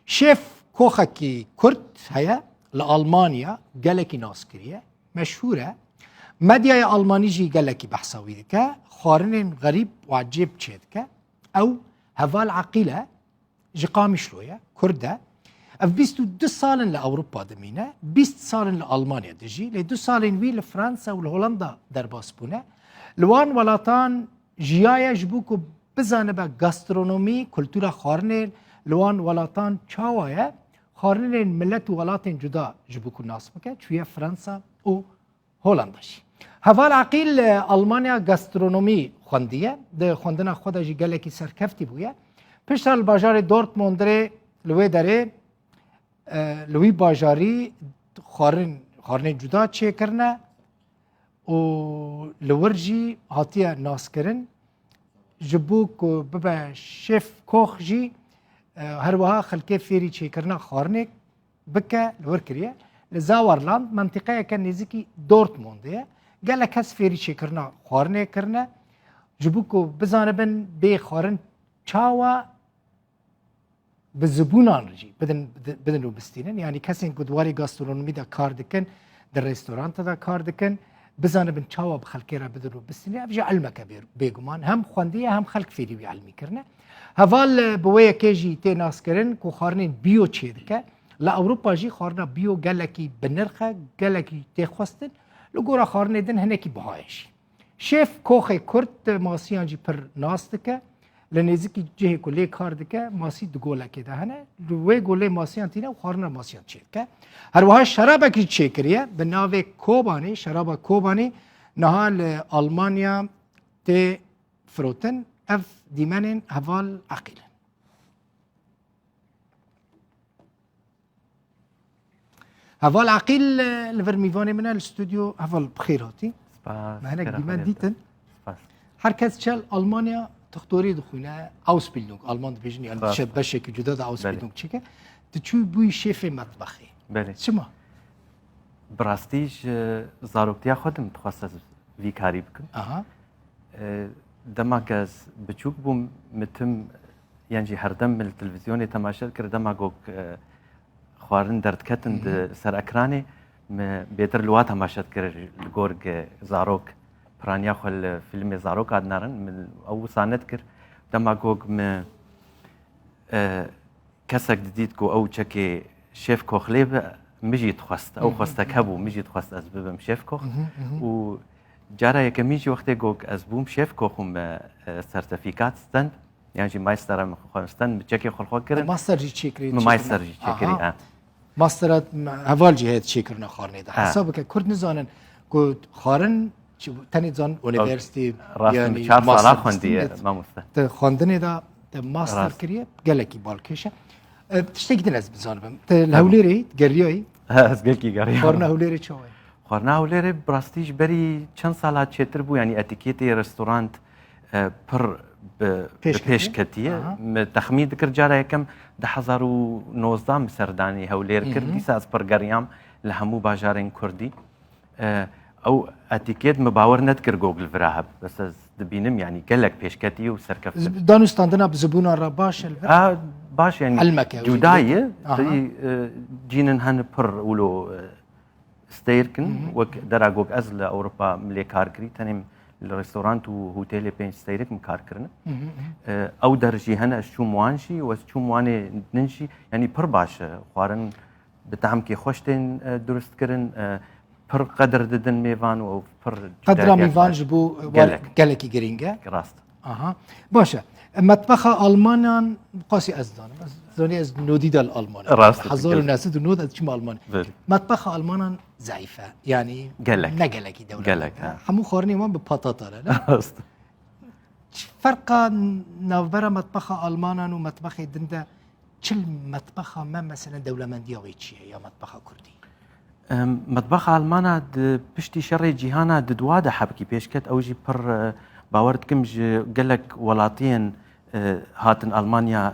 شيف كوخكي كرت هيا لألمانيا قالكي ناسكرية مشهورة مديا ألمانيجي قالكي بحثاوي دكا خارن غريب وعجيب تشيدكا أو هفال عقيلة جقامي شلوية كردة اف 22 سالن لأوروبا دمينة 20 سالن لألمانيا دجي ل 2 سالن وي لفرنسا ولهولندا درباس بونه لوان ولاتان جیای جبوکو بزنه با گاسترونومی کلتورا خارنه لوان ولاتان چاوایه خارنه ملت ولاتن جدا جبوکو ناس بکه چویه فرانسا و هولنداشی هوال عقیل آلمانیا گاسترونومی خوندیه ده خوندن خدا جی گلکی سرکفتی بویه پشت الباجار دورتموندره لوی داره لوی باجاری خارنه جدا چه کرنه و لورجی هاتیه ناس کرن جبوک و ببا شیف کوخ جی هر وها خلکه فیری چه کرنا خارنه بکه لور کریه لزاورلاند منطقه که نزدیکی دورتموندیه گله کس فیری چه کرنا خارنه کرنه جبوک و بزانبن به خارن چاوا بزبونان رجی بدن رو بستینن یعنی کسی گدواری گاسترونومی دا کار دکن در رستورانت دا کار دکن بزانه بن چاوا بخلکی را بدرو بستنی افجا علمك بیگمان هم خواندیه هم خلق فیری وی علمی کرنه هوال بویا که جی تی ناس کرن کو خارنین بیو چه دکه لا اوروپا جی خارنا بیو گلکی بنرخه گلکی تی خواستن لگورا خارنه دن هنکی بهایشی شیف کوخ کرد ماسیان جی پر ناس دکه لنزیکی جه کلی کار دکه ماسی دگوله که دهنه روی گوله ماسیان تینه و خارنا ماسیان چه دکه هر وها شرابه که چه کریه به ناو کوبانی شراب کوبانی نهال آلمانیا تی فروتن اف دیمنن هوال عقیل هوال عقیل لورمیوانی من الاستودیو هوال بخیراتی مهنک دیمن دیتن هر کس چل آلمانیا تختوری دخونه اوسبیلدونگ آلمان دیویژن یعنی چه بشه که جدا دا اوسبیلدونگ چیکه تو بوی شیف مطبخی بله چما براستیش زاروکتیا خودم تخصص وی کاری بکن دما که بچوک بوم متم یعنی هر دم من التلفزیون تماشا کرد دما گوک خوارن درد کتن سر اکرانی بیتر لوات تماشا کرد گورگ زاروک پرانیا خل فیلم زاروک آدنارن من او ساند کرد دما گوک م کسک دیدید کو او چکی شیف کوخ لیب میجی تخواست او خواسته کبو میجی تخواست از ببم شیف کوخ و جارا یکمیجی وقتی گوک از بوم شیف کوخم سرتیفیکات استند یعنی مایسترم خوانستن چکی خلق کردن ماستر جی چیکری مایستر جی چیکری ماسترات اول جهت چیکرنا خارنه ده حساب که کرد نزانن کو خارن تنی زان یونیورسیتی یعنی 4 سال خوندیه ما مست خواندن ده ماستر کریه گلکی بالکشه تشتكي دناز بزانبم الهوليري قريوي از گلکی قريوي خورنا هوليري چوي خورنا هوليري براستيش بري چند سالات چتر بو يعني اتيكيتي رستورانت پر بپیش کتیه تخمین دکر جاره یکم 2019 سردانی هولیر کردی ساز پر گریام لهمو باجارین کردی او اتیکیت مباور نتکر گوگل فراهب بس از دبینم يعني قالك بيشكتي وسركفت دانو استندنا بزبون الرباش باش يعني علمك جوداية جينن هن بر ولو ستيركن وك دراجوك أزل أوروبا ملي كاركري تاني الريستورانت وهوتيل بين ستيرك مكاركرنا أو درجي هنا شو موانشي وشو مواني ننشي يعني بر باش خوارن بتعم كي خوشتين درست كرن بر قدر ددن ميفان و بر قدر ميفان جبو قالكي جرينجا راست باشا مطبخ آلمان قاسي أزدان زوني از نوديد الألمان راست حضور الناس نود از شما ألمان مطبخ آلمان ضعيفة يعني نقلكي دولة قالك همو خورني ما ببطاطا لا راست فرق نوبرة مطبخ آلمان ومطبخ دندا چل مطبخ ما مثلا دولة مندية ويتشي يا مطبخ كردي مطبخ آلمان بشتي شر جيهانا ددواده حبكي بيشكت أوجي بر باوردكم قالك ولاتين هاتن ألمانيا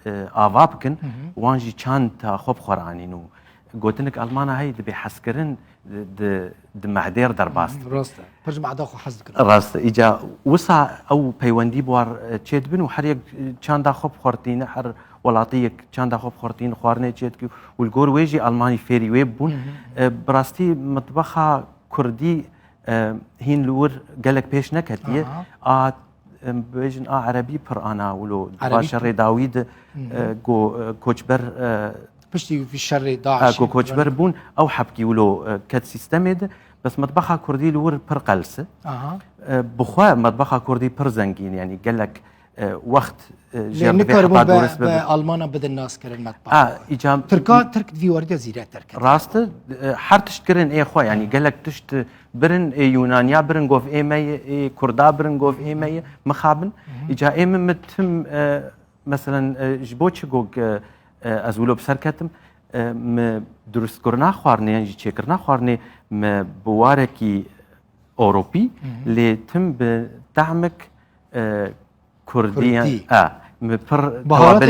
آوابكن وانجي كان تاخب خورانينو قلتلك ألمانا هاي دبي حسكرن د معدير درباست راسته برج معداخو حزك راست إجا وسع أو بيوندي بوار تشيد بن وحريق كان دا خب خورتين حر وڵاتیەک چند داخۆ بخۆرتین خواردنێ چێتکی و الگۆر وێژی ئەلمانی فێری وێ بوون بڕاستی مطبخە کوردی هین لور gelek pêş neketiye a bêjin a Erebî pir ana wilo şerê Dawîd got koçber piştî fi şerê Daişê got koçber bûn ew hepkî wilo ket sîstemê de bes metbexa Kurdî li wir pir qelse bixwe metbexa Kurdî pir zengîn yani gelek wext به آلمان بدن ناس کردن مطبخ ترک دیوارده زیره ترک راسته هر تشت کردن ای خو یعنی گلک تشت برن یونانیا برن گوف ایمی کردا برن گوف ایمی مخابن ایجا ایم متم مثلا جبو چه گوگ از ولو بسرکتم م درست کرنا خوارنه یعنی چه کرنا خوارنه م بوارکی اوروبی لیتم به دعمک كرديا بهارات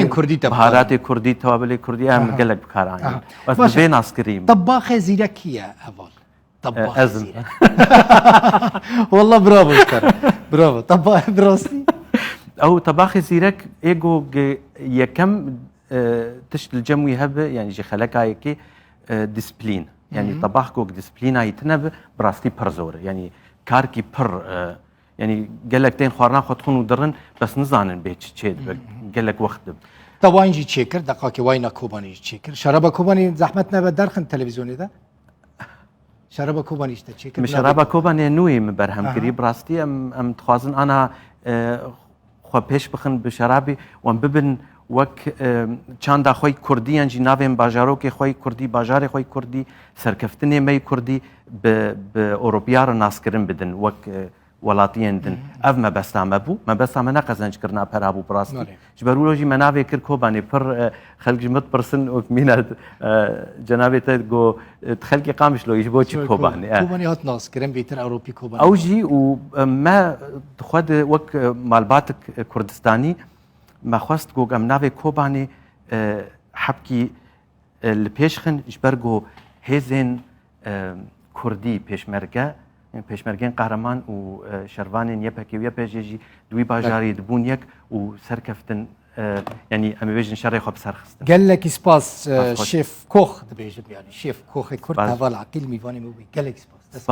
كردي توابل كردي هم قلق بكاران بس بين عسكريم طباخ زيركية هبال طباخ أزم والله برافو برافو طباخ براسي او طباخ زيرك ايجو يكم تشت الجموي هب يعني جي خلقا يكي ديسبلين يعني طباخ كوك ديسبلين يتنب براستي برزور يعني كاركي بر يعني قالك تين خوارنا خدخون ودرن بس نزانن بيت تشيد قالك وقت طبعا جي تشيكر دقاكي وينا كوباني تشيكر شرابا كوباني زحمتنا بدرخن التلفزيوني ده شرابا كوباني تشيكر مش شرابا كوباني نوي مبرهم قريب راستي ام تخوازن انا خو بيش بخن بشرابي وام ببن وك چاندا خوي كردي انجي نافين باجاروكي خوي كردي باجاري خوي كردي سركفتني مي كردي باوروبيار ناسكرن بدن وك ولاتیان دن اف ما بستعمل بو ما بستعمل نقزنج کرنا پر ابو براستی جبرولوجی مناوی کر کوبانی پر خلق جمت پرسن وكمينات جنابي تگو تخلقي قامش لو يجبو چي کوبانی کوبانی هات ناس کرم بيتر اوروبي کوبانی اوجي وما خد وك مالبات كردستاني ما خواست گو مناوی کوبانی حبكي البيشخن جبرگو هزن كردي بيشمرگه پێشمەرگەن قارەمان و شەروانên یەپێکی و یەپێژێژی دوی باژاری دبوون یەک و سەرکەفتن ینی ئەمە بێژن شەڕێ خۆ بسەرخستن gelekî spas şêf kox dibêjim yani şêf koxê Kurd heval aqîl mîvanê min wî gelekî spas